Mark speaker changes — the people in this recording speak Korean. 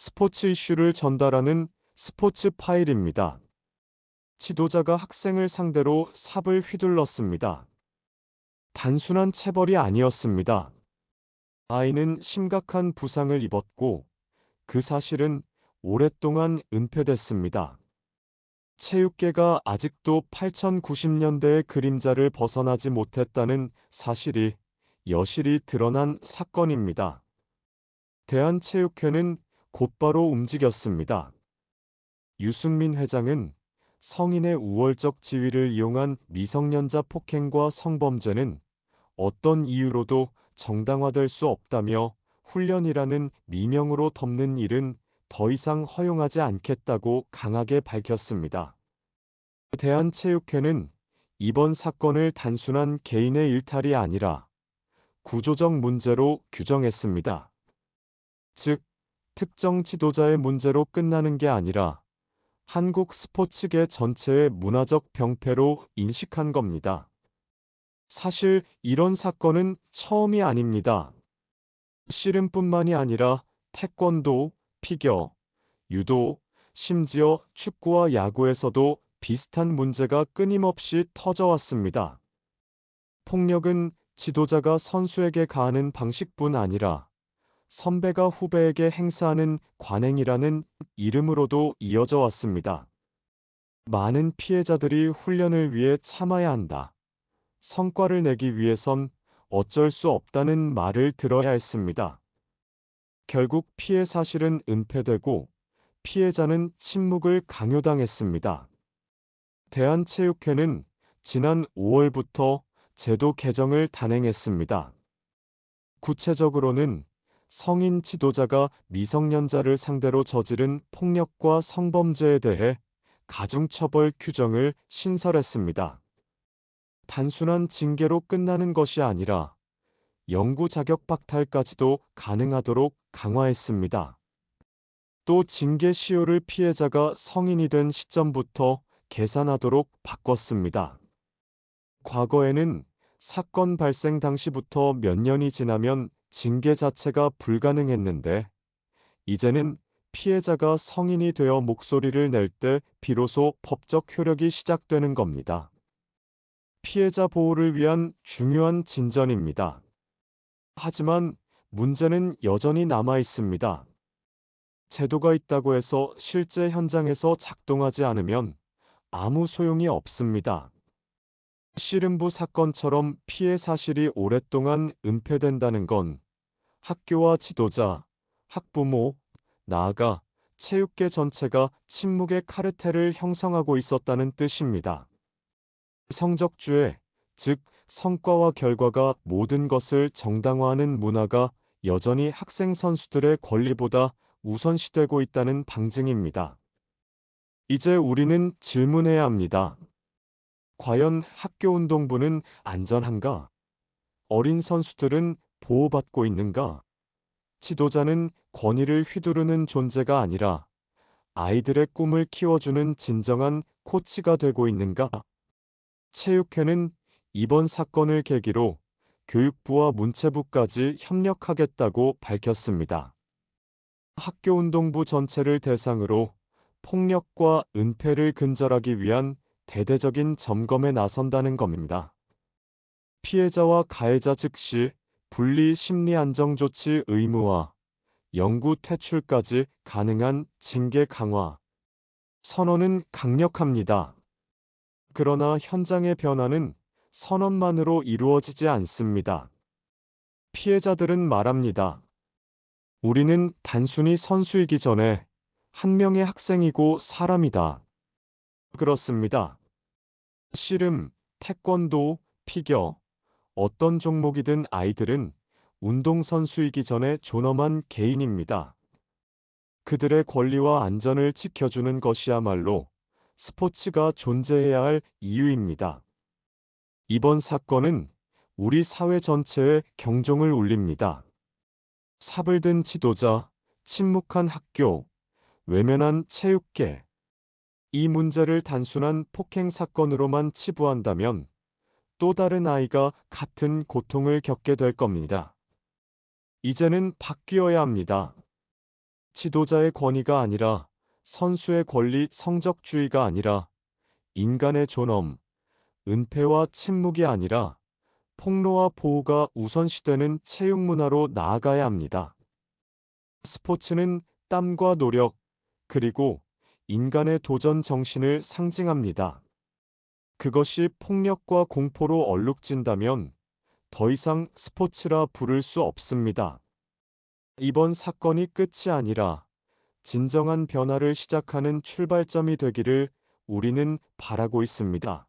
Speaker 1: 스포츠 이슈를 전달하는 스포츠 파일입니다. 지도자가 학생을 상대로 삽을 휘둘렀습니다. 단순한 체벌이 아니었습니다. 아이는 심각한 부상을 입었고 그 사실은 오랫동안 은폐됐습니다. 체육계가 아직도 8090년대의 그림자를 벗어나지 못했다는 사실이 여실히 드러난 사건입니다. 대한체육회는 곧바로 움직였습니다. 유승민 회장은 성인의 우월적 지위를 이용한 미성년자 폭행과 성범죄는 어떤 이유로도 정당화될 수 없다며 훈련이라는 미명으로 덮는 일은 더 이상 허용하지 않겠다고 강하게 밝혔습니다. 대한체육회는 이번 사건을 단순한 개인의 일탈이 아니라 구조적 문제로 규정했습니다. 즉, 특정 지도자의 문제로 끝나는 게 아니라 한국 스포츠계 전체의 문화적 병폐로 인식한 겁니다. 사실 이런 사건은 처음이 아닙니다. 씨름뿐만이 아니라 태권도, 피겨, 유도, 심지어 축구와 야구에서도 비슷한 문제가 끊임없이 터져왔습니다. 폭력은 지도자가 선수에게 가하는 방식뿐 아니라 선배가 후배에게 행사하는 관행이라는 이름으로도 이어져 왔습니다. 많은 피해자들이 훈련을 위해 참아야 한다. 성과를 내기 위해선 어쩔 수 없다는 말을 들어야 했습니다. 결국 피해 사실은 은폐되고 피해자는 침묵을 강요당했습니다. 대한체육회는 지난 5월부터 제도 개정을 단행했습니다. 구체적으로는 성인 지도자가 미성년자를 상대로 저지른 폭력과 성범죄에 대해 가중처벌 규정을 신설했습니다. 단순한 징계로 끝나는 것이 아니라 영구 자격 박탈까지도 가능하도록 강화했습니다. 또 징계 시효를 피해자가 성인이 된 시점부터 계산하도록 바꿨습니다. 과거에는 사건 발생 당시부터 몇 년이 지나면 징계 자체가 불가능했는데 이제는 피해자가 성인이 되어 목소리를 낼 때 비로소 법적 효력이 시작되는 겁니다. 피해자 보호를 위한 중요한 진전입니다. 하지만 문제는 여전히 남아 있습니다. 제도가 있다고 해서 실제 현장에서 작동하지 않으면 아무 소용이 없습니다. 씨름부 사건처럼 피해 사실이 오랫동안 은폐된다는 건 학교와 지도자, 학부모, 나아가 체육계 전체가 침묵의 카르텔을 형성하고 있었다는 뜻입니다. 성적주의, 즉 성과와 결과가 모든 것을 정당화하는 문화가 여전히 학생 선수들의 권리보다 우선시되고 있다는 방증입니다. 이제 우리는 질문해야 합니다. 과연 학교운동부는 안전한가? 어린 선수들은 보호받고 있는가? 지도자는 권위를 휘두르는 존재가 아니라 아이들의 꿈을 키워주는 진정한 코치가 되고 있는가? 체육회는 이번 사건을 계기로 교육부와 문체부까지 협력하겠다고 밝혔습니다. 학교운동부 전체를 대상으로 폭력과 은폐를 근절하기 위한 대대적인 점검에 나선다는 겁니다. 피해자와 가해자 즉시 분리 심리 안정 조치 의무화, 영구 퇴출까지 가능한 징계 강화, 선언은 강력합니다. 그러나 현장의 변화는 선언만으로 이루어지지 않습니다. 피해자들은 말합니다. 우리는 단순히 선수이기 전에 한 명의 학생이고 사람이다. 그렇습니다. 씨름, 태권도, 피겨, 어떤 종목이든 아이들은 운동선수이기 전에 존엄한 개인입니다. 그들의 권리와 안전을 지켜주는 것이야말로 스포츠가 존재해야 할 이유입니다. 이번 사건은 우리 사회 전체에 경종을 울립니다. 삽을 든 지도자, 침묵한 학교, 외면한 체육계. 이 문제를 단순한 폭행 사건으로만 치부한다면 또 다른 아이가 같은 고통을 겪게 될 겁니다. 이제는 바뀌어야 합니다. 지도자의 권위가 아니라 선수의 권리, 성적주의가 아니라 인간의 존엄, 은폐와 침묵이 아니라 폭로와 보호가 우선시되는 체육 문화로 나아가야 합니다. 스포츠는 땀과 노력, 그리고 인간의 도전 정신을 상징합니다. 그것이 폭력과 공포로 얼룩진다면 더 이상 스포츠라 부를 수 없습니다. 이번 사건이 끝이 아니라 진정한 변화를 시작하는 출발점이 되기를 우리는 바라고 있습니다.